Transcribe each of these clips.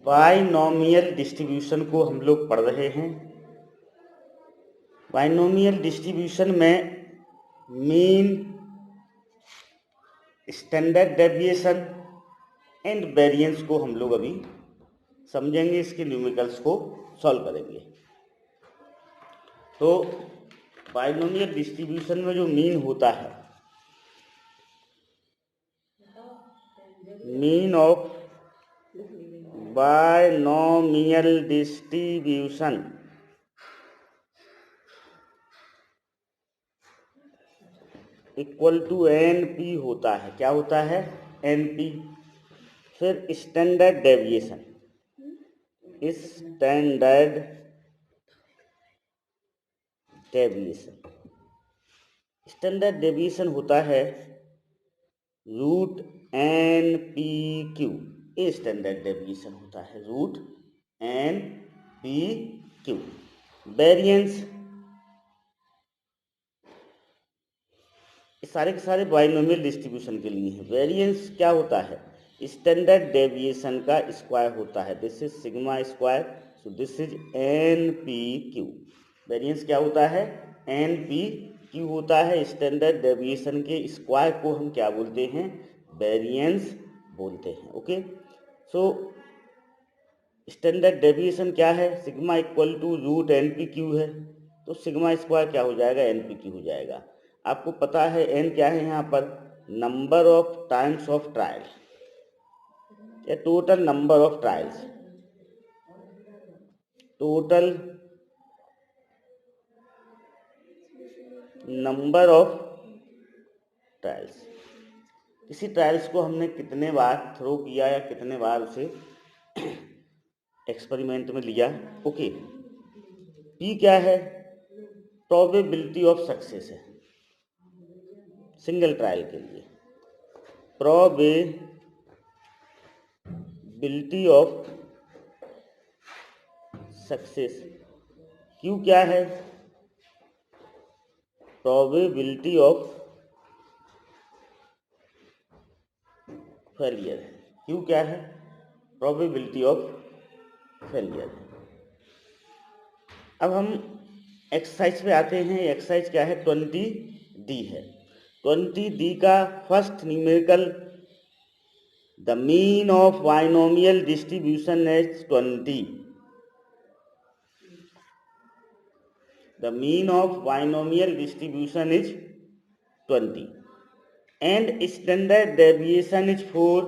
Binomial distribution को हम लोग पढ़ रहे हैं। बाइनोमियल डिस्ट्रीब्यूशन में mean, standard deviation and variance को हम लोग अभी समझेंगे, इसके न्यूमेरिकल्स को सॉल्व करेंगे। तो बाइनोमियल डिस्ट्रीब्यूशन में जो मीन होता है, mean of binomial distribution equal to N P होता है। क्या होता है? एनपी। फिर standard deviation, standard deviation, standard deviation होता है रूट एन पी क्यू। ये स्टैंडर्ड डेविएशन होता है root N P Q. Variance, सारे के सारे बाइनोमियल डिस्ट्रीब्यूशन के लिए है। वेरिएंस क्या होता है? स्टैंडर्ड डेविएशन का स्क्वायर होता है। This is sigma square, so this is an P Q. Variance क्या होता है? एन पी क्यू होता है। स्टैंडर्ड डेविएशन के स्क्वायर को हम क्या बोलते हैं? वेरिएंस बोलते हैं। ओके, सो स्टैंडर्ड डेविएशन क्या है? Sigma equal to root N P Q है, तो सिग्मा स्क्वायर क्या हो जाएगा? एन पी क्यू हो जाएगा। आपको पता है एन क्या है यहाँ पर? Number of times of trial, या total number of trials, total number of trials. किसी ट्रायल्स को हमने कितने बार थ्रो किया या कितने बार उसे एक्सपेरिमेंट में लिया। ओके, पी क्या है? प्रोबेबिलिटी ऑफ सक्सेस है सिंगल ट्रायल के लिए, प्रोबेबिलिटी ऑफ सक्सेस। क्यू क्या है? Probability of failure. क्यू क्या है? Probability of failure. अब हम एक्सरसाइज पे आते हैं। एक्सरसाइज क्या है? 20D है। 20D का first numerical, the mean of binomial distribution is 20। The mean of binomial distribution is 20 and standard deviation is 4.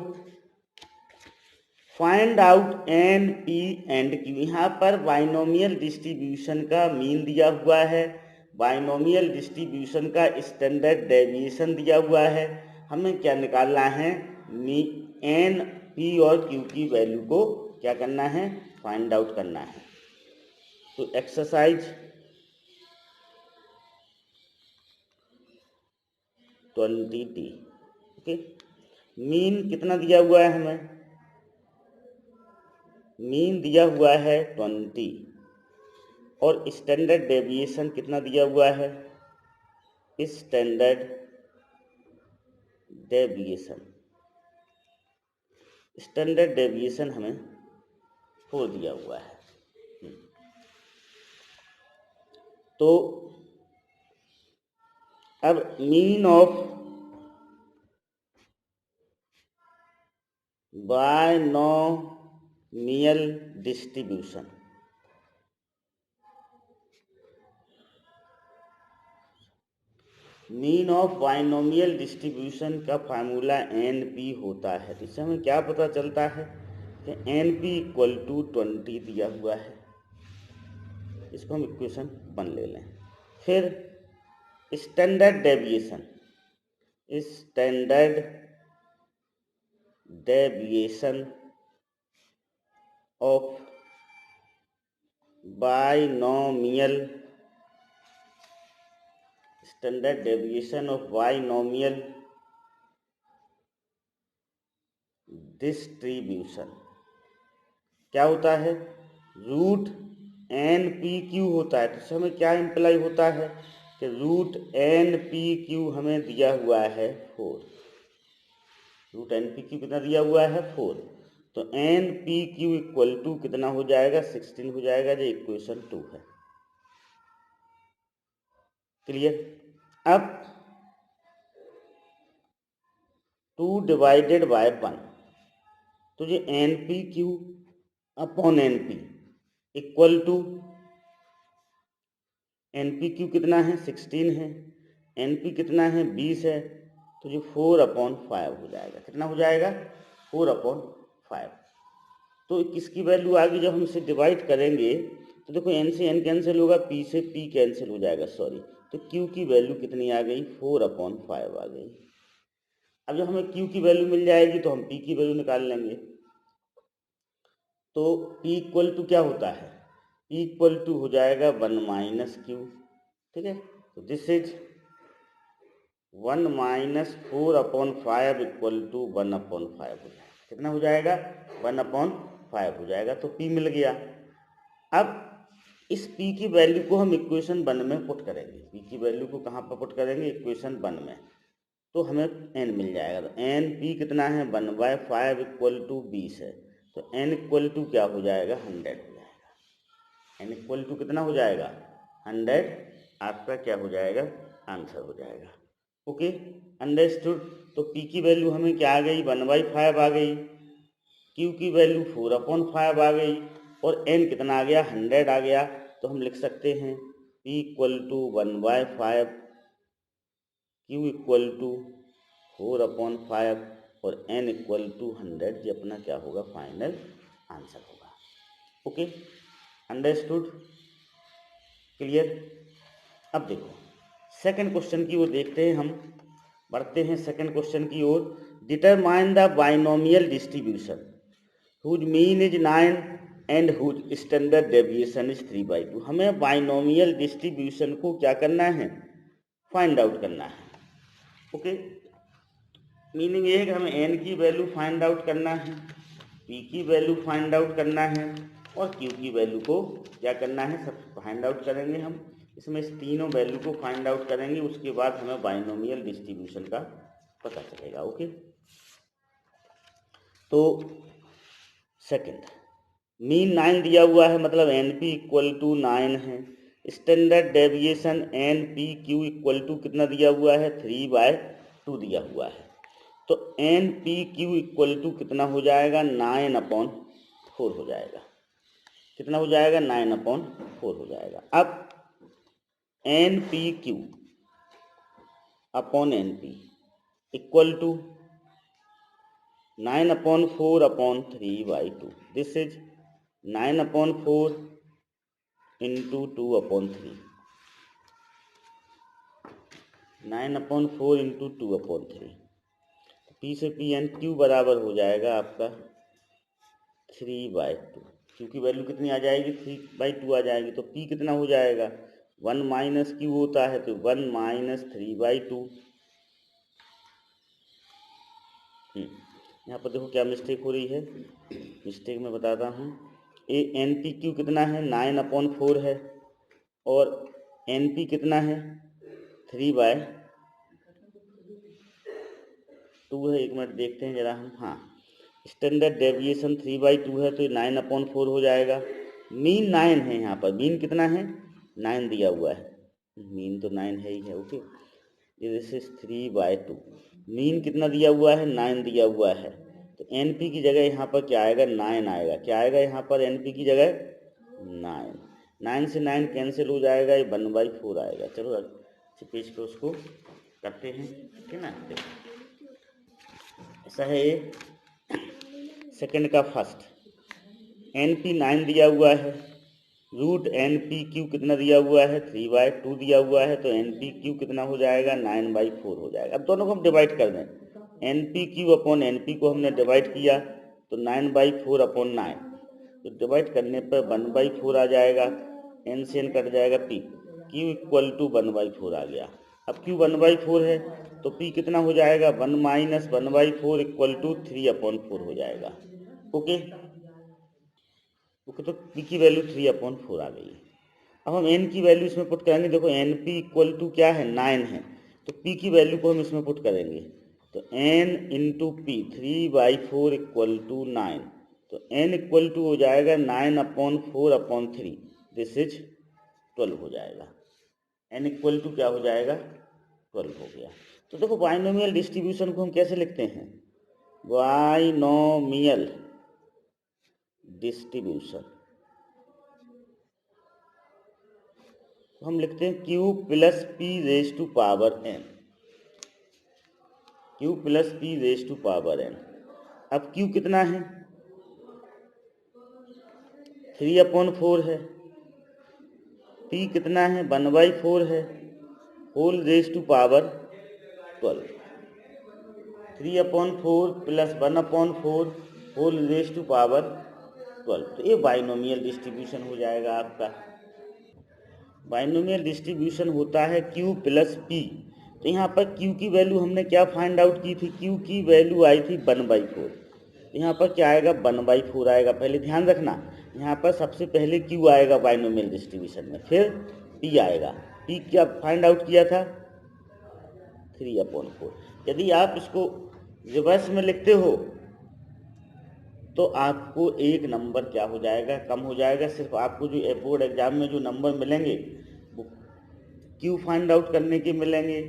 Find out n, p and q। यहाँ पर बाइनोमियल डिस्ट्रीब्यूशन का मीन दिया हुआ है, बाइनोमियल डिस्ट्रीब्यूशन का standard deviation दिया हुआ है। हमें क्या निकालना है? एन, पी और क्यू की वैल्यू को क्या करना है? फाइंड आउट करना है। तो एक्सरसाइज 20D। ओके, मीन कितना दिया हुआ है हमें? मीन दिया हुआ है 20 और स्टैंडर्ड डेविएशन कितना दिया हुआ है? स्टैंडर्ड डेविएशन, स्टैंडर्ड डेविएशन हमें 4 दिया हुआ है। तो अब mean of binomial distribution, mean of binomial distribution का फार्मूला एन पी होता है। तो इससे हमें क्या पता चलता है कि एन पी इक्वल टू 20 दिया हुआ है। इसको हम इक्वेशन 1 ले लें। फिर standard deviation, standard deviation of binomial, standard deviation of binomial distribution क्या होता है? रूट एन पी क्यू होता है। तो इससे हमें क्या इम्प्लाई होता है कि रूट एन पी क्यू हमें दिया हुआ है 4। रूट एन पी क्यू कितना दिया हुआ है? 4। तो N P Q equal to कितना हो जाएगा 16 हो जाएगा, जो इक्वेशन 2 है। क्लियर। अब 2 डिवाइडेड बाय 1, तो ये N P Q upon N P equal to N P Q कितना है 16 है, एन पी कितना है 20 है, तो ये 4/5 हो जाएगा। कितना हो जाएगा 4/5। तो किसकी वैल्यू आ गई, जब हम इसे डिवाइड करेंगे तो देखो एन से एन कैंसिल होगा, पी से पी कैंसिल हो जाएगा, सॉरी, तो क्यू की वैल्यू कितनी आ गई 4/5 आ गई। अब जब हमें क्यू की वैल्यू मिल जाएगी तो हम पी की वैल्यू निकाल लेंगे। तो पी इक्वल टू क्या होता है, पी इक्वल टू हो जाएगा 1 माइनस क्यू। ठीक है, तो this is 1 minus 4/5 equal to 1/5 हो जाएगा। कितना हो जाएगा 1/5 हो जाएगा, तो P मिल गया। अब इस P की वैल्यू को हम इक्वेशन 1 में पुट करेंगे। P की वैल्यू को कहाँ पर पुट करेंगे, इक्वेशन 1 में, तो हमें n मिल जाएगा। तो एन पी कितना है 1/5 इक्वल टू 20 है, तो n इक्वल टू क्या हो जाएगा 100 हो जाएगा। n इक्वल टू कितना हो जाएगा 100, आपका क्या हो जाएगा आंसर हो जाएगा। Okay, understood. तो P की वैल्यू हमें क्या आ गई 1/5 आ गई, Q की वैल्यू 4/5 आ गई, और n कितना आ गया 100 आ गया। तो हम लिख सकते हैं P equal to 1/5, Q equal to 4/5 और n इक्वल टू 100। ये अपना क्या होगा फाइनल आंसर होगा। Okay, understood, clear. अब देखो सेकंड क्वेश्चन की ओर देखते हैं, हम बढ़ते हैं सेकंड क्वेश्चन की ओर। Determine the binomial distribution whose mean is 9 and whose standard deviation is 3/2। हमें बाइनोमियल डिस्ट्रीब्यूशन को क्या करना है, फाइंड आउट करना है। ओके, मीनिंग ये है कि हमें n की वैल्यू फाइंड आउट करना है, p की वैल्यू फाइंड आउट करना है, और q की वैल्यू को क्या करना है, सब फाइंड आउट करेंगे हम। इसमें इस तीनों वैल्यू को फाइंड आउट करेंगे, उसके बाद हमें बाइनोमियल डिस्ट्रीब्यूशन का पता चलेगा। ओके, तो सेकंड, मीन 9 दिया हुआ है, मतलब एन पी इक्वल टू 9 है। Standard deviation N P Q equal to कितना दिया हुआ है 3/2 दिया हुआ है। तो N P Q equal to कितना हो जाएगा 9/4 हो जाएगा। कितना हो जाएगा 9/4 हो जाएगा। अब n P Q upon N P equal to 9/4/3/2। This is 9/4 into 2/3, 9/4 into 2/3। P से पी एन क्यू बराबर हो जाएगा आपका 3/2। क्यू की वैल्यू कितनी आ जाएगी 3/2 आ जाएगी। तो पी कितना हो जाएगा 1 माइनस क्यू होता है, तो 1 माइनस 3/2। यहाँ पर देखो क्या मिस्टेक हो रही है, मिस्टेक मैं बताता हूँ। ए एन पी क्यू कितना है 9/4 है, और एन पी कितना है 3/2 है। एक मिनट देखते हैं जरा हम। हाँ, स्टैंडर्ड डेविएशन 3/2 है, तो 9/4 हो जाएगा। मीन 9 है, यहाँ पर मीन कितना है 9 दिया हुआ है, मीन तो 9 है ही है। Okay, this is 3/2। मीन कितना दिया हुआ है 9 दिया हुआ है, तो एन पी की जगह यहाँ पर क्या आएगा 9 आएगा। क्या आएगा यहाँ पर एन पी की जगह 9। 9 से 9 कैंसिल हो जाएगा, ये 1/4 आएगा। चलो अच्छे पेज पे उसको करते हैं, ठीक है ना। ऐसा है ये सेकंड का फर्स्ट, एन पी 9 दिया हुआ है, रूट एन पी क्यू कितना दिया हुआ है 3/2 दिया हुआ है, तो एन पी क्यू कितना हो जाएगा 9/4 हो जाएगा। अब दोनों को हम डिवाइड कर दें, n P Q upon N p को हमने डिवाइड किया, तो 9/4/9, तो डिवाइड करने पर 1/4 आ जाएगा, एन से एन कट जाएगा, पी क्यू इक्वल टू 1/4 आ गया। अब क्यू 1/4 है, तो पी कितना हो जाएगा 1 माइनस 1/4 इक्वल टू 3/4 हो जाएगा। ओके, तो पी की वैल्यू 3/4 आ गई। अब हम एन की वैल्यू इसमें पुट करेंगे। देखो एन पी इक्वल टू क्या है 9 है, तो पी की वैल्यू को हम इसमें पुट करेंगे, तो n into p 3/4 equal to 9, तो n इक्वल टू हो जाएगा 9/4/3, दिस इज 12 हो जाएगा। n इक्वल टू क्या हो जाएगा, 12 हो गया। तो देखो बाइनोमियल डिस्ट्रीब्यूशन को हम कैसे लिखते हैं, बाइनोमियल डिस्ट्रीब्यूशन हम लिखते हैं q plus p raise to power n, q plus p raise to power n। अब q कितना है, 3/4 है, p कितना है, 1/4 है, whole raise to power 12, 3/4 plus 1/4 whole raise to power 12। तो ये बाइनोमियल डिस्ट्रीब्यूशन हो जाएगा आपका। बाइनोमियल डिस्ट्रीब्यूशन होता है q प्लस p। तो यहाँ पर q की वैल्यू हमने क्या फाइंड आउट की थी, q की वैल्यू आई थी 1/4। यहाँ पर क्या आएगा, 1/4 आएगा। पहले ध्यान रखना, यहाँ पर सबसे पहले q आएगा बाइनोमियल डिस्ट्रीब्यूशन में, फिर p आएगा। p क्या फाइंड आउट किया था, 3/4। यदि आप इसको रिवर्स में लिखते हो तो आपको एक नंबर क्या हो जाएगा, कम हो जाएगा। सिर्फ आपको जो बोर्ड एग्जाम में जो नंबर मिलेंगे वो Q फाइंड आउट करने के मिलेंगे,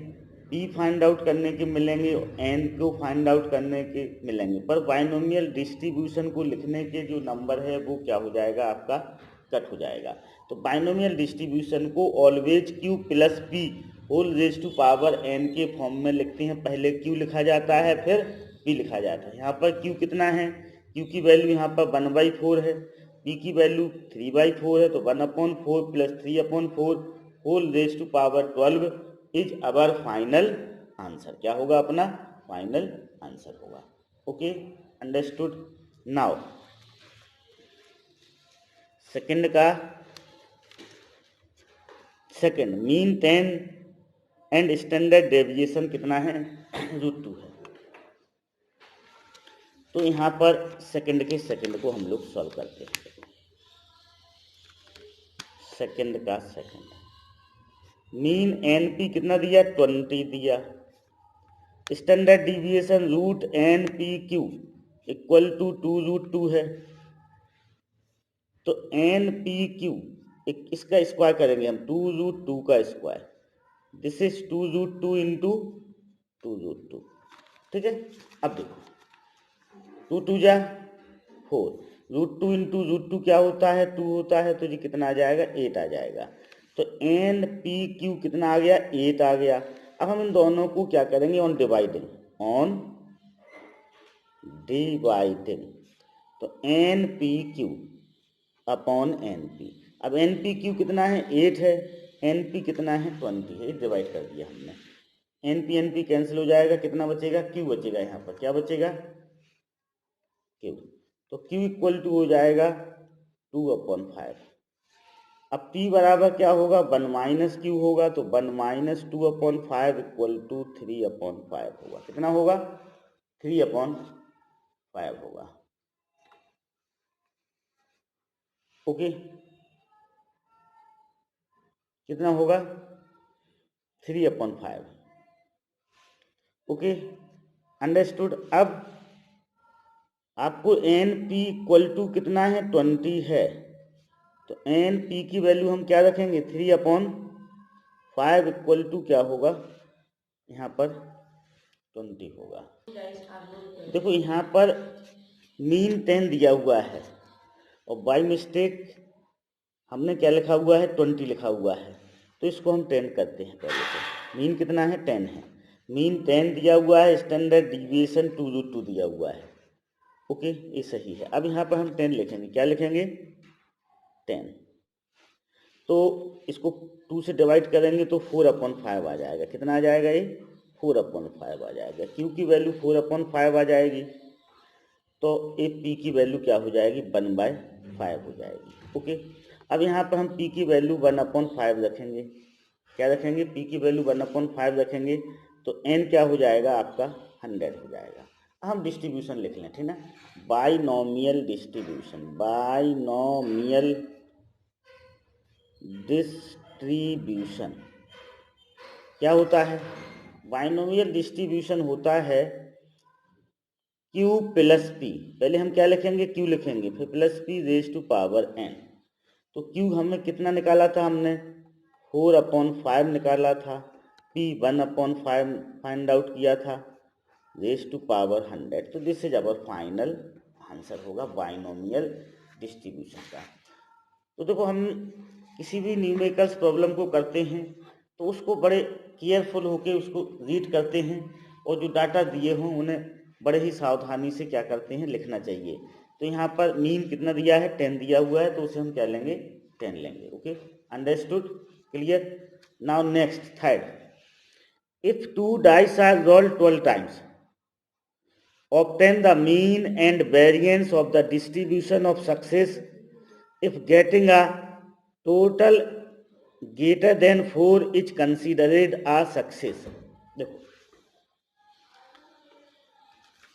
P फाइंड आउट करने के मिलेंगे, N को फाइंड आउट करने के मिलेंगे। पर बाइनोमियल डिस्ट्रीब्यूशन को लिखने के जो नंबर है वो क्या हो जाएगा, आपका कट हो जाएगा। तो बाइनोमियल डिस्ट्रीब्यूशन को always Q plus P whole raise to power n के फॉर्म में लिखते हैं। पहले Q लिखा जाता है, फिर P लिखा जाता है। यहाँ पर Q कितना है, Q की वैल्यू यहाँ पर 1/4 है, P की वैल्यू 3/4 है, तो 1/4 plus 3/4 whole raise to power 12 is our final answer. क्या होगा, अपना फाइनल आंसर होगा। Okay, understood. नाउ सेकंड का second mean 10 and standard deviation कितना है, √2 है। तो यहाँ पर सेकंड के सेकंड को हम लोग सॉल्व करते हैं। सेकंड का सेकंड मीन NP कितना दिया, 20 दिया। Standard deviation √NPQ equal to 2√2 है। तो NPQ इसका स्क्वायर करेंगे हम, 2√2 का स्क्वायर, दिस इज 2√2 इंटू 2√2। ठीक है, अब देखो 2 2 जा 4, √2 इंटू √2 क्या होता है, 2 होता है, तो जी कितना आ जाएगा, 8 आ जाएगा। तो NPQ कितना आ गया, 8 आ गया। अब हम इन दोनों को क्या करेंगे, ऑन डिवाइडिंग, तो NPQ अपॉन NP। अब NPQ कितना है, 8 है, NP कितना है, 20 है, डिवाइड कर दिया हमने। NP कैंसिल हो जाएगा, कितना बचेगा, Q बचेगा। यहाँ पर क्या बचेगा, Q। तो Q इक्वल टू हो जाएगा 2/5। अब P बराबर क्या होगा, 1 माइनस Q होगा, तो 1 माइनस 2/5 इक्वल टू 3/5 होगा। कितना होगा, 3/5 होगा। ओके, कितना होगा, 3/5। Okay, understood. अब आपको NP इक्वल टू कितना है, 20 है। तो NP की वैल्यू हम क्या रखेंगे, 3/5 इक्वल टू क्या होगा, यहाँ पर 20 होगा। देखो यहाँ पर मीन 10 दिया हुआ है और बाय मिस्टेक हमने क्या लिखा हुआ है, 20 लिखा हुआ है। तो इसको हम 10 करते हैं। पहले तो मीन कितना है, 10 है। मीन 10 दिया हुआ है, स्टैंडर्ड डिविएशन 2√2 दिया हुआ है। ओके, ये सही है। अब यहाँ पर हम 10 लिखेंगे, क्या लिखेंगे, 10। तो इसको 2 से डिवाइड करेंगे तो 4/5 आ जाएगा। कितना आ जाएगा, ये 4/5 आ जाएगा। Q की वैल्यू 4/5 आ जाएगी, तो ए P की वैल्यू क्या हो जाएगी, 1/5 हो जाएगी। ओके, अब यहाँ पर हम P की वैल्यू 1/5 रखेंगे। क्या रखेंगे, P की वैल्यू 1/5 रखेंगे, तो N क्या हो जाएगा, आपका 100 हो जाएगा। हम डिस्ट्रीब्यूशन लिख लें, ठीक ना, बाइनोमियल डिस्ट्रीब्यूशन, बाइनोमियल डिस्ट्रीब्यूशन क्या होता है, बाइनोमियल डिस्ट्रीब्यूशन होता है क्यू प्लस पी, पहले हम क्या लिखेंगे, क्यू लिखेंगे, फिर plus p raise to power n. तो क्यू हमें कितना निकाला था, हमने 4/5 निकाला था, पी 1/5 फाइंड आउट किया था, रेज टू पावर 100। तो this is our final answer होगा बाइनोमियल डिस्ट्रीब्यूशन का। तो देखो, हम किसी भी न्यूमेरिकल्स प्रॉब्लम को करते हैं तो उसको बड़े केयरफुल होके उसको रीड करते हैं, और जो डाटा दिए हों उन्हें बड़े ही सावधानी से क्या करते हैं, लिखना चाहिए। तो यहाँ पर मीन कितना दिया है, 10 दिया हुआ है, तो उसे हम क्या लेंगे, 10 लेंगे। Okay, understood, clear. Now next, third, if 2 dice are rolled 12 times, obtain the mean and variance of the distribution of success if getting a total greater than 4 is considered a success। देखो,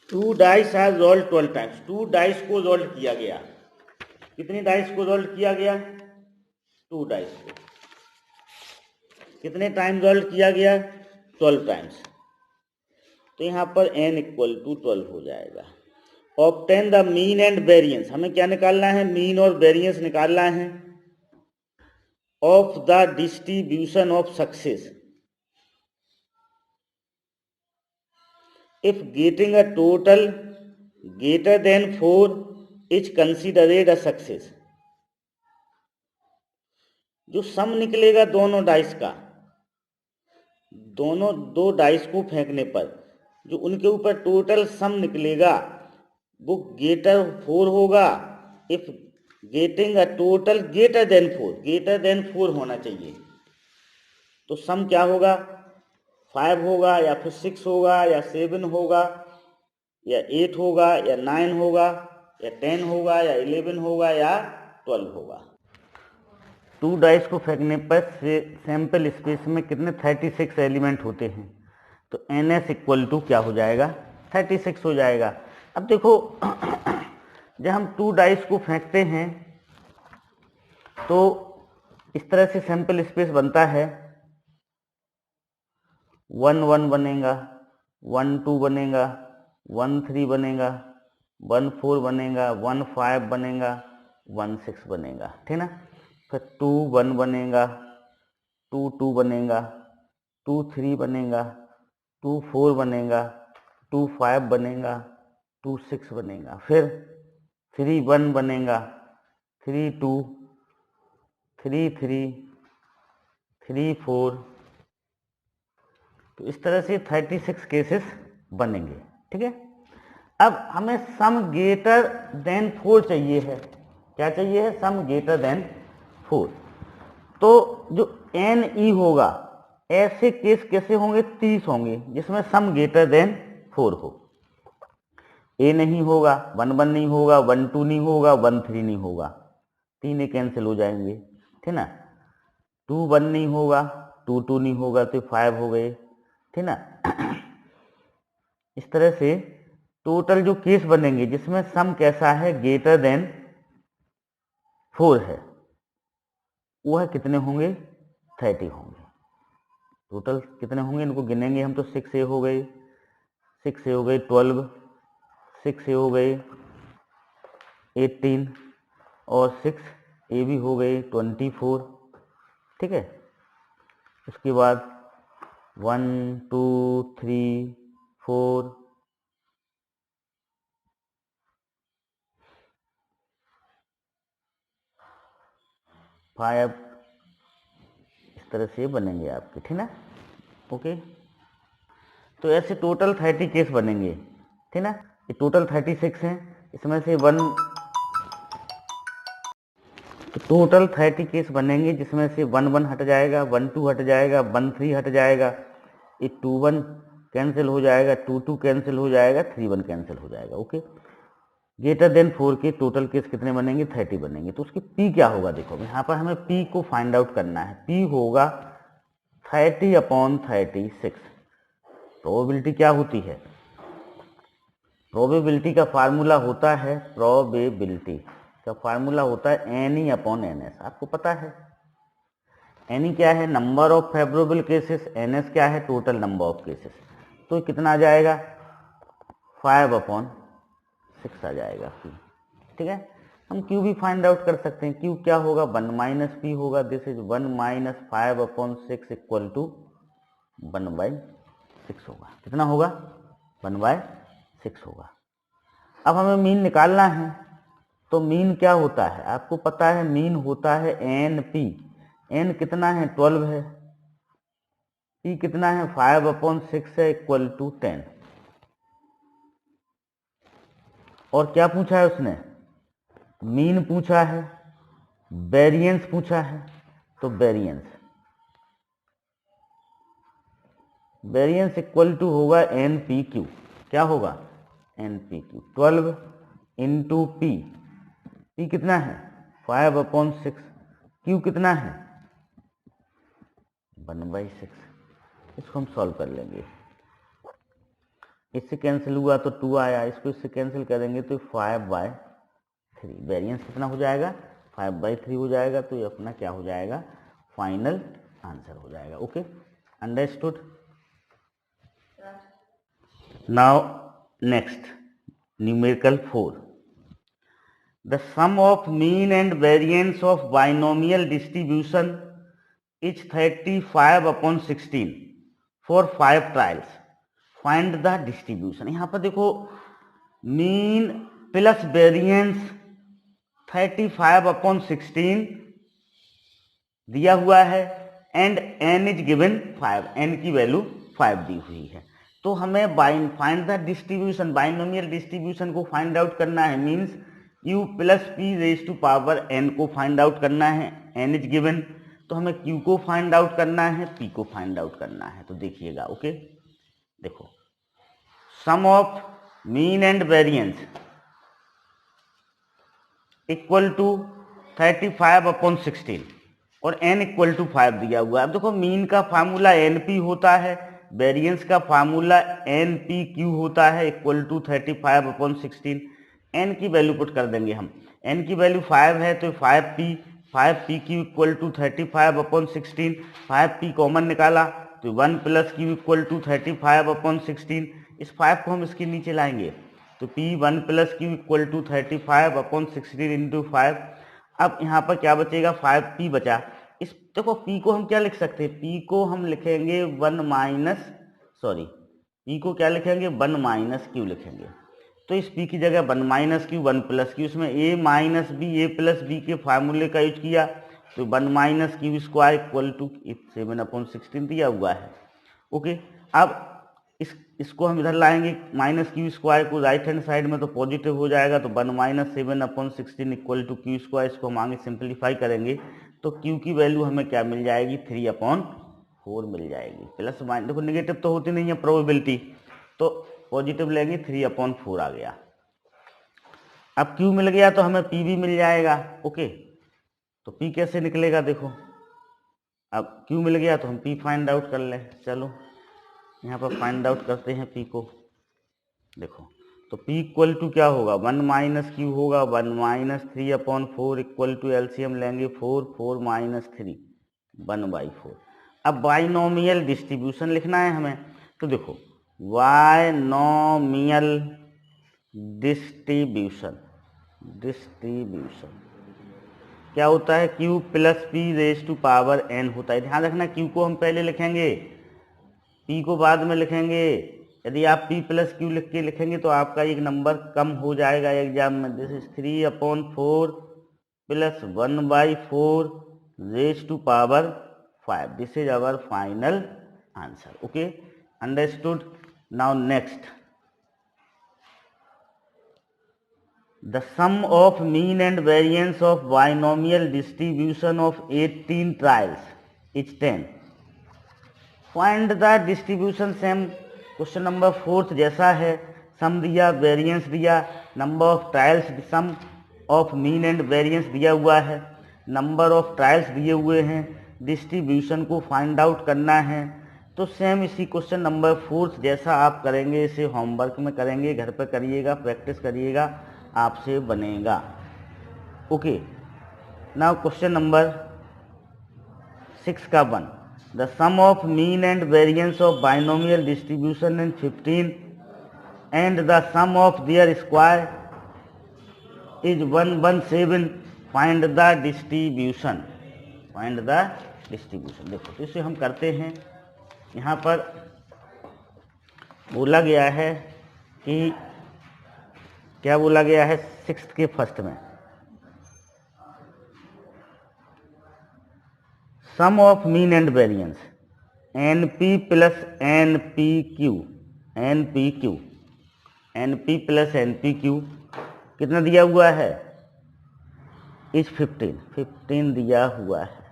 2 dice are rolled 12 times, 2 dice को role किया गया, कितनी dice को role किया गया, 2 dice को, कितने टाइम रोल किया गया, 12 टाइम्स। तो यहाँ पर n = 12 हो जाएगा। Obtain the mean and variance, हमें क्या निकालना है, मीन और वेरिएंस निकालना है, of the distribution of success if getting a total greater than 4 is considered a success. जो सम निकलेगा दोनों डाइस का, दोनों 2 डाइस को फेंकने पर जो उनके ऊपर टोटल सम निकलेगा वो ग्रेटर 4 होगा। If getting a total greater than 4, greater than 4 होना चाहिए। तो सम क्या होगा, 5 होगा, या फिर 6 होगा, या 7 होगा, या 8 होगा, या 9 होगा, या 10 होगा, या 11 होगा, या 12 होगा। 2 डाइस को फेंकने पर सैंपल स्पेस में कितने 36 एलिमेंट होते हैं। तो NS = क्या हो जाएगा, 36 हो जाएगा। अब देखो, जब हम 2 डाइस को फेंकते हैं तो इस तरह से सैंपल स्पेस बनता है, 1 1 बनेगा, 1 2 बनेगा, 1 3 बनेगा, 1 4 बनेगा, 1 5 बनेगा, 1 6 बनेगा, ठीक ना। फिर 2 1 बनेगा, 2 2 बनेगा, 2 3 बनेगा, 2 4 बनेगा, 2 5 बनेगा, 2 6 बनेगा, फिर 3 1 बनेगा, 3 2, 3 3, 3 4। तो इस तरह से 36 केसेस बनेंगे, ठीक है। अब हमें सम ग्रेटर देन 4 चाहिए है, क्या चाहिए है, सम ग्रेटर देन 4। तो जो NE होगा, ऐसे केस कैसे होंगे, 30 होंगे जिसमें सम ग्रेटर देन 4 हो। A नहीं होगा, 1 1 नहीं होगा, 1 2 नहीं होगा, 1 3 नहीं होगा, 3 कैंसिल हो जाएंगे, ठीक ना। 2 1 नहीं होगा, 2 2 नहीं होगा, तो 5 हो गए, ठीक ना। इस तरह से टोटल जो केस बनेंगे जिसमें सम कैसा है, ग्रेटर देन 4 है, वह कितने होंगे, 30 होंगे। टोटल कितने होंगे, इनको गिनेंगे हम तो 6 हो गए, 6 हो गए 12, 6 हो गए 18, और 6 ये भी हो गए 24, ठीक है। उसके बाद 1 2 3 4 5, इस तरह से बनेंगे आपके, ठीक ना। ओके, तो ऐसे टोटल 30 केस बनेंगे, ठीक ना। ये टोटल 36 हैं, इसमें से टोटल 30 केस बनेंगे जिसमें से 1 1 हट जाएगा, 1 2 हट जाएगा, 1 3 हट जाएगा, ये 2 1 कैंसिल हो जाएगा, 2 2 कैंसिल हो जाएगा, 3 1 कैंसिल हो जाएगा। ओके, ग्रेटर देन 4 के टोटल केस कितने बनेंगे, 30 बनेंगे। तो उसकी P क्या होगा, देखो यहाँ पर हमें P को फाइंड आउट करना है। P होगा 30/36। प्रोबेबिलिटी क्या होती है, प्रोबेबिलिटी का फार्मूला होता है, प्रोबेबिलिटी का फार्मूला होता है NE/NS, आपको पता है। NE क्या है, number of favourable cases, NS क्या है, टोटल नंबर ऑफ केसेस। तो कितना आ जाएगा, 5/36। 6 आ जाएगा Q। ठीक है, हम Q भी फाइंड आउट कर सकते हैं। Q क्या होगा, 1 माइनस P होगा। This is 1 minus 5/6 equal to 1/6 होगा। कितना होगा, 1/6 होगा। अब हमें मीन निकालना है, तो मीन क्या होता है आपको पता है, मीन होता है NP। N कितना है, 12 है। P कितना है, 5/6 है इक्वल टू 10। और क्या पूछा है उसने, मीन पूछा है, वेरिएंस पूछा है। तो वेरिएंस इक्वल टू होगा NPQ। क्या होगा, NPQ 12 इंटू P कितना है, 5/6। Q कितना है, 1/6। इसको हम सॉल्व कर लेंगे। इससे कैंसिल हुआ तो 2 आया, इसको इससे कैंसिल करेंगे तो 5/3। वेरिएंस कितना हो जाएगा, 5/3 हो जाएगा। तो ये अपना क्या हो जाएगा, फाइनल आंसर हो जाएगा। Okay, understood. Now next, numerical 4। The sum of mean and variance of binomial distribution is 35/16 for 5 trials. Find the distribution। यहाँ पर देखो, मीन प्लस वेरिएंस 35/16 दिया हुआ है and n is given 5। n की वैल्यू 5 दी हुई है। तो हमें find the distribution, binomial distribution को फाइंड आउट करना है। Means q plus p raise to power n को फाइंड आउट करना है। n इज गिवन, तो हमें q को फाइंड आउट करना है, p को फाइंड आउट करना है। तो देखिएगा, ओके, देखो, sum of mean and variance equal to 35/16 और n इक्वल टू 5 दिया हुआ है। अब देखो, मीन का फार्मूला NP होता है, वेरिएंस का फार्मूला NPQ होता है इक्वल टू 35/16। n की वैल्यू पुट कर देंगे हम। n की वैल्यू 5 है तो 5PQ equal to 35/16। 5P common निकाला तो 1 प्लस Q इक्वल टू 35/16। इस 5 को हम इसके नीचे लाएंगे तो P 1 plus Q equal to 35/16 into 5। अब यहाँ पर क्या बचेगा, 5P बचा। इस देखो, P को हम क्या लिख सकते हैं, P को हम लिखेंगे 1 माइनस Q लिखेंगे। तो इस P की जगह 1 माइनस Q 1 प्लस Q, इसमें A minus B A plus B के फार्मूले का यूज किया तो 1 minus Q square equal to 7/16 दिया हुआ है। ओके, अब इसको हम इधर लाएंगे, माइनस Q स्क्वायर को राइट हैंड साइड में तो पॉजिटिव हो जाएगा, तो 1 minus 7/16 equal to Q square. इसको हम आगे सिंप्लीफाई करेंगे तो Q की वैल्यू हमें क्या मिल जाएगी, 3/4 मिल जाएगी। प्लस माइनस देखो, निगेटिव तो होती नहीं है प्रोबेबिलिटी, तो पॉजिटिव लेंगे, 3/4 आ गया। अब Q मिल गया तो हमें P भी मिल जाएगा। ओके, तो P कैसे निकलेगा, देखो, अब Q मिल गया तो हम P फाइंड आउट कर लें। चलो यहाँ पर फाइंड आउट करते हैं P को। देखो, तो P इक्वल टू क्या होगा, 1 माइनस Q होगा 1 माइनस 3/4 इक्वल टू एलसीएम लेंगे 4 माइनस 3 1/4। अब बाइनोमियल डिस्ट्रीब्यूशन लिखना है हमें, तो देखो, बाइनोमियल डिस्ट्रीब्यूशन क्या होता है, Q plus P raise to power n होता है। ध्यान रखना, Q को हम पहले लिखेंगे, P को बाद में लिखेंगे। यदि आप P प्लस Q लिख के लिखेंगे तो आपका एक नंबर कम हो जाएगा एग्जाम में। This is 3/4 plus 1/4 raise to power 5। This is our final answer. Okay, understood. Now next, the sum of mean and variance of binomial distribution of 18 trials is 10. Find the distribution same। Question number 4 जैसा है, sum दिया, variance दिया, number of trials, sum of mean and variance दिया हुआ है, number of trials दिए हुए हैं, डिस्ट्रीब्यूशन को फाइंड आउट करना है। तो सेम इसी क्वेश्चन नंबर 4 जैसा आप करेंगे, इसे होमवर्क में करेंगे, घर पर करिएगा, प्रैक्टिस करिएगा, आपसे बनेगा। ओके, नाउ क्वेश्चन नंबर 6 का 1, the sum of mean and variance of binomial distribution in 15 and the sum of their square is 117, find the distribution, find the distribution. देखो तो इसे हम करते हैं। यहाँ पर बोला गया है कि क्या बोला गया है 6th के फर्स्ट में, sum of mean and variance N P plus N P Q, N P Q, N P plus N P Q कितना दिया हुआ है, इज 15 दिया हुआ है।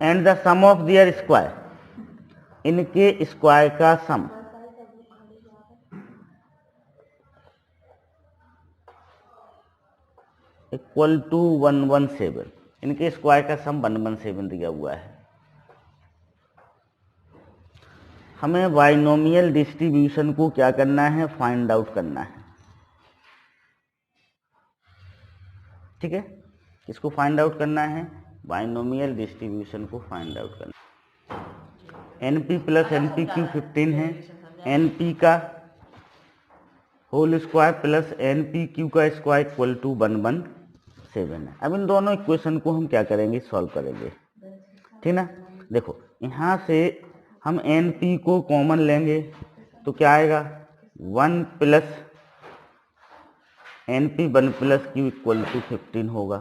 And the sum of their square, इनके स्क्वायर का सम इक्वल टू 117, इनके स्क्वायर का सम 117 दिया हुआ है। हमें बाइनोमियल डिस्ट्रीब्यूशन को क्या करना है, फाइंड आउट करना है। ठीक है, इसको फाइंड आउट करना है, बाइनोमियल डिस्ट्रीब्यूशन को फाइंड आउट करना है। एनपी प्लस एनपीक्यू 15 है, एनपी का होल स्क्वायर प्लस एनपीक्यू का स्क्वायर इक्वल टू 117 है। अब इन दोनों इक्वेशन को हम क्या करेंगे, सॉल्व करेंगे। ठीक ना, देखो यहाँ से हम एनपी को कॉमन लेंगे तो क्या आएगा, 1 plus NP 1 plus q equal to 15 होगा।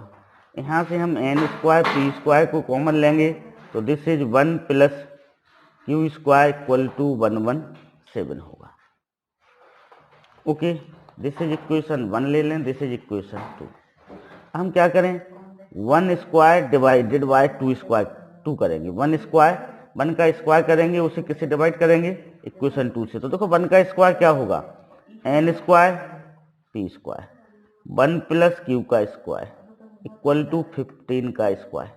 यहाँ से हम एन स्क्वायर पी स्क्वायर को कॉमन लेंगे तो this is 1 plus Q square equal to 117 होगा। ओके, दिस इज इक्वेशन 1 ले लें, दिस इज इक्वेशन 2। हम क्या करें, 1 स्क्वायर डिवाइडेड बाय 2 स्क्वायर 2 करेंगे। 1 स्क्वायर 1 का स्क्वायर करेंगे, उसे किससे डिवाइड करेंगे, इक्वेशन 2 से। तो देखो 1 का स्क्वायर क्या होगा, n square P square, 1 plus Q का स्क्वायर इक्वल टू 15 का स्क्वायर।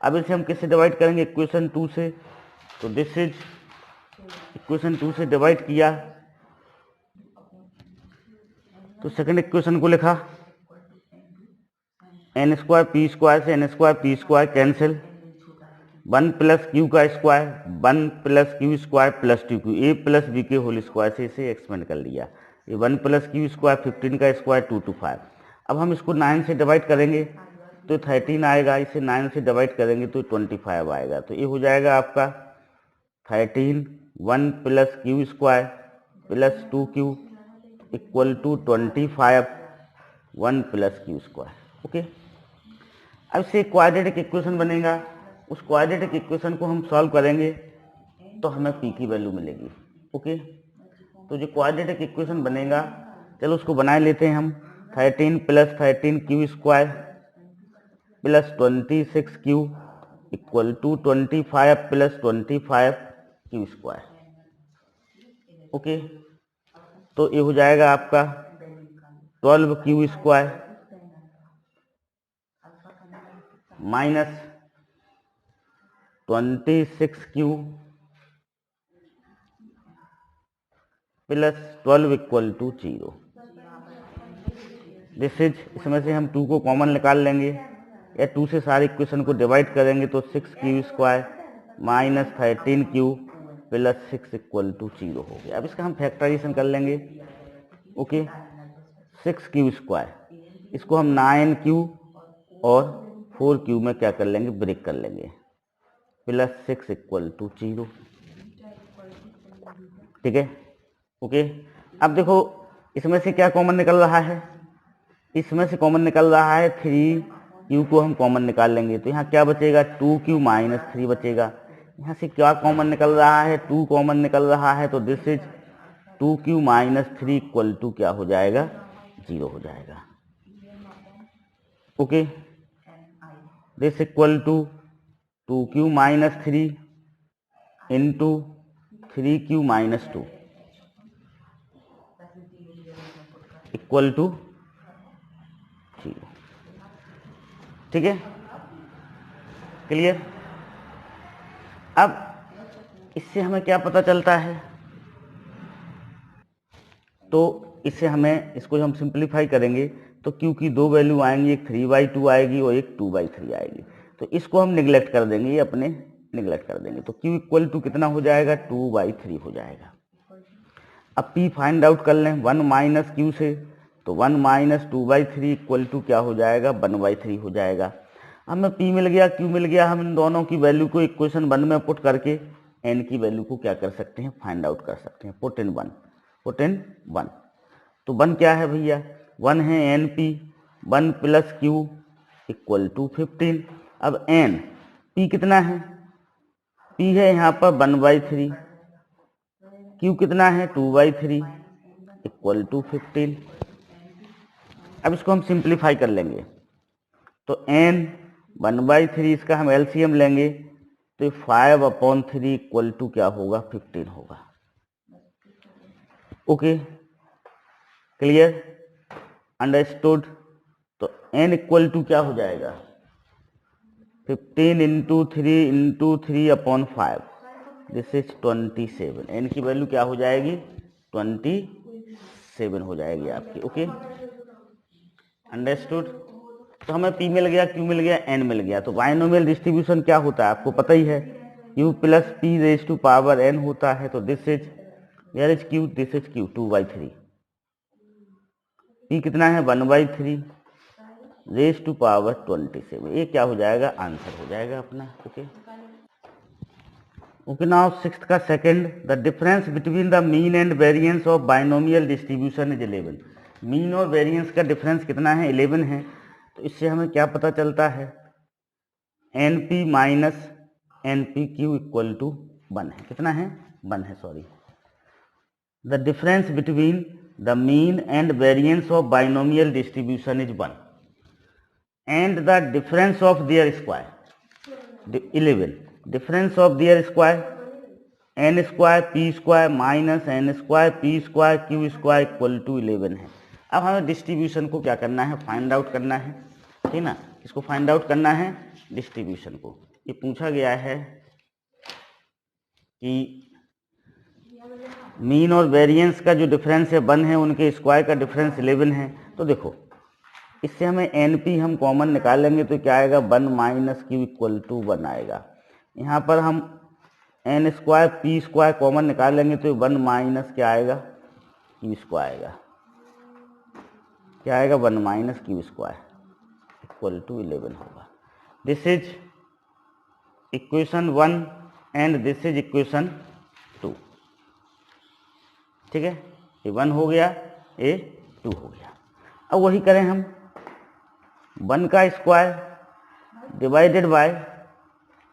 अब इसे हम किससे डिवाइड करेंगे, इक्वेशन 2 से। तो दिस इज इक्वेशन 2 से डिवाइड किया तो सेकंड इक्वेशन को लिखा, एन स्क्वायर पी स्क्वायर से N square P square cancel, 1 plus Q का square 1 plus Q square plus 2क्यू, ए प्लस बी के होल स्क्वायर से इसे एक्सपेंड कर लिया। ये 1 प्लस क्यू स्क्वायर 15 का स्क्वायर 2 to 5। अब हम इसको 9 से डिवाइड करेंगे तो 13 आएगा, इसे 9 से डिवाइड करेंगे तो 25 आएगा। तो ये हो जाएगा आपका 13 1 प्लस क्यू स्क्वायर प्लस 2क्यू equal to 25 1 plus Q square. Okay, अब से क्वाड्रेटिक इक्वेशन बनेगा, उस क्वाड्रेटिक इक्वेशन को हम सॉल्व करेंगे तो हमें पी की वैल्यू मिलेगी। ओके, तो जो क्वाड्रेटिक इक्वेशन बनेगा, चलो उसको बना लेते हैं हम। 13 plus 13 q square plus 26 q equal to 25 plus 25 q square. Okay, तो ये हो जाएगा आपका 12 q square minus 26 q plus 12 equal to 0। This is, इसमें से हम 2 को कॉमन निकाल लेंगे या 2 से सारे इक्वेशन को डिवाइड करेंगे तो 6 q square minus 13 q plus 6 equal to 0 हो गया। अब इसका हम फैक्टराइजेशन कर लेंगे। ओके, 6 क्यू स्क्वायर, इसको हम 9 क्यू और 4 क्यू में क्या कर लेंगे, ब्रेक कर लेंगे, प्लस 6 इक्वल टू 0। ठीक है, ओके। अब देखो इसमें से क्या कॉमन निकल रहा है, इसमें से कॉमन निकल रहा है 3 क्यू को हम कॉमन निकाल लेंगे तो यहाँ क्या बचेगा, 2 क्यू माइनस 3 बचेगा। यहाँ से क्या कॉमन निकल रहा है, 2 कॉमन निकल रहा है तो this is 2 q minus 3 equal to क्या हो जाएगा, 0 हो जाएगा। Okay, this equal to 2 q minus 3 into 3 q minus 2 equal to 0। ठीक है, क्लियर। अब इससे हमें क्या पता चलता है, तो इससे हमें, इसको हम सिंप्लीफाई करेंगे तो क्यू की 2 वैल्यू आएंगी, एक 3/2 आएगी और एक 2/3 आएगी। तो इसको हम निगलेक्ट कर देंगे, ये अपने निगलेक्ट कर देंगे तो क्यू इक्वल टू कितना हो जाएगा, 2/3 हो जाएगा। अब पी फाइंड आउट कर लें, 1 माइनस क्यू से तो 1 माइनस 2/3 इक्वल टू क्या हो जाएगा, 1/3 हो जाएगा। हमें P मिल गया, Q मिल गया, हम इन दोनों की वैल्यू को इक्वेशन 1 में पुट करके N की वैल्यू को क्या कर सकते हैं, फाइंड आउट कर सकते हैं। पुट इन 1, तो 1 क्या है भैया, 1 है NP, 1 plus Q equal to 15। अब N, P कितना है, P है यहाँ पर 1/3, Q कितना है 2/3 इक्वल टू 15। अब इसको हम सिंप्लीफाई कर लेंगे, तो N 1/3, इसका हम LCM लेंगे तो 5/3 इक्वल टू क्या होगा, 15 होगा। Okay, clear, understood. तो N इक्वल टू क्या हो जाएगा, 15 इंटू 3/5, दिस इज 27। N की वैल्यू क्या हो जाएगी, 27 हो जाएगी आपकी। Okay, understood. तो हमें P मिल गया, Q मिल गया, N मिल गया। तो बाइनोमियल डिस्ट्रीब्यूशन क्या होता है आपको पता ही है, Q plus P raise to power N होता है। तो this is, where is Q, this is Q 2/3, P कितना है 1/3 रेज टू पावर 27। ये क्या हो जाएगा, आंसर हो जाएगा अपना। ओके ओके, नाउ सिक्स्थ का second, the difference between the mean and variance of binomial distribution is 11। Mean और वेरिएंस का डिफरेंस कितना है, 11 है। तो इससे हमें क्या पता चलता है, NP minus NPQ equal to 1 है। कितना है, 1 है, sorry. The difference between the mean and variance of binomial distribution is 1 and the difference of their square 11। Difference of their square N square P square minus N square P square Q square equal to 11 है। अब हमें distribution को क्या करना है, find out करना है, ठीक ना। इसको फाइंड आउट करना है, डिस्ट्रीब्यूशन को। ये पूछा गया है कि मीन और वेरिएंस का जो डिफरेंस है 1 है, उनके स्क्वायर का डिफरेंस 11 है। तो देखो, इससे हमें NP हम कॉमन निकाल लेंगे तो क्या आएगा, 1 माइनस Q इक्वल टू 1 आएगा। यहाँ पर हम N square P square common निकाल लेंगे तो 1 माइनस क्या आएगा, Q स्क्वायर आएगा। क्या आएगा, 1 minus Q square equal to 11 होगा। This is equation 1 and this is equation 2। ठीक है, ये 1 हो गया, ये 2 हो गया। अब वही करें हम, 1 का स्क्वायर डिवाइडेड बाय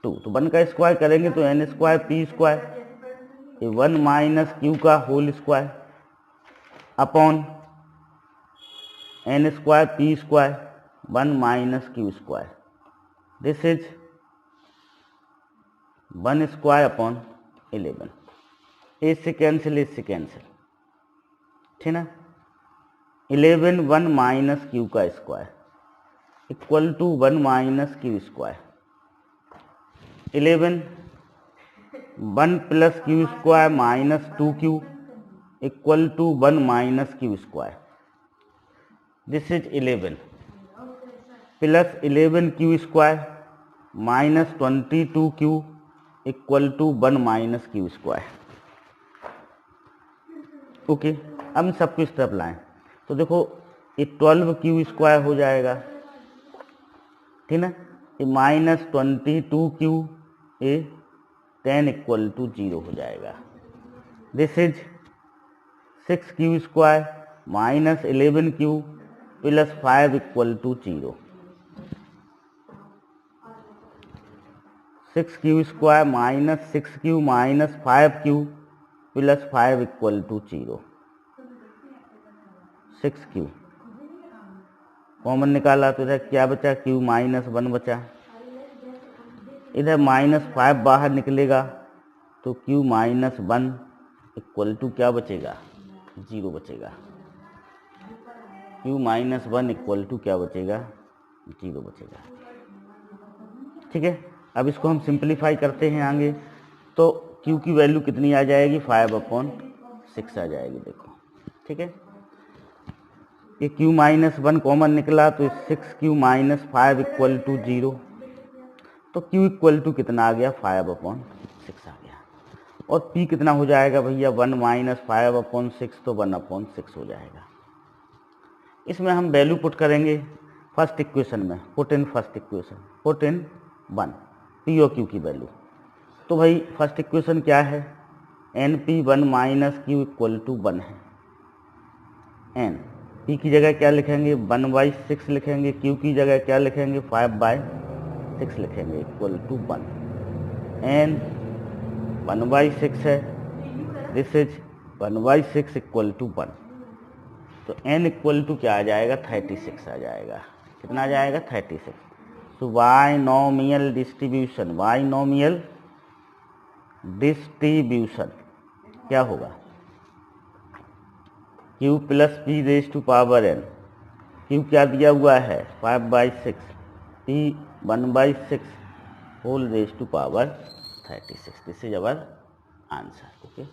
2, तो 1 का स्क्वायर करेंगे तो N स्क्वायर P स्क्वायर, ये 1 माइनस Q का whole square upon N square P square 1 minus Q square. This is 1 square upon 11। इससे कैंसिल, इससे कैंसिल, ठीक ना। 11 1 माइनस Q का square equal to 1 minus Q square. 11 1 plus Q square minus 2Q equal to 1 minus Q square. This is 11 plus 11 Q square minus 22Q equal to 1 minus Q square. Okay, अब हम सबको इस तरफ लाएं तो देखो, ये 12Q स्क्वायर हो जाएगा, ठीक ना। ये माइनस 22Q, ये 10 इक्वल टू 0 हो जाएगा। This is 6Q square minus 11Q plus 5 equal to 0। 6Q square minus 6Q minus 5Q plus 5 equal to 0। 6Q common निकाला तो इधर क्या बचा, Q माइनस 1 बचा। इधर माइनस 5 बाहर निकलेगा तो Q माइनस 1 इक्वल टू क्या बचेगा, 0 बचेगा। Q माइनस 1 इक्वल टू क्या बचेगा, 0 बचेगा। ठीक है, अब इसको हम सिंप्लीफाई करते हैं आगे, तो Q की वैल्यू कितनी आ जाएगी, 5/6 आ जाएगी। देखो, ठीक है, ये Q माइनस 1 कॉमन निकला तो 6Q माइनस 5 इक्वल टू 0। तो Q इक्वल टू कितना आ गया, 5/6 आ गया। और P कितना हो जाएगा भैया, 1 माइनस 5/6, तो 1/6 हो जाएगा। इसमें हम वैल्यू पुट करेंगे फर्स्ट इक्वेशन में, put in first equation, put in 1 p or q की वैल्यू। तो भाई फर्स्ट इक्वेशन क्या है, n p 1 minus q equal to 1 है। एन पी की जगह क्या लिखेंगे 1/6 लिखेंगे, क्यू की जगह क्या लिखेंगे 5/6 लिखेंगे इक्वल टू 1। एन 1/6 है, दिस इज 1/6 इक्वल टू 1। तो n इक्वल टू क्या आ जाएगा 36 आ जाएगा। कितना आ जाएगा 36। तो बाइनोमियल डिस्ट्रीब्यूशन, बाइनोमियल डिस्ट्रीब्यूशन क्या होगा, q plus p raise to power n, q क्या दिया हुआ है 5/6, p 1/6 whole raise to power 36। This is our answer. Okay.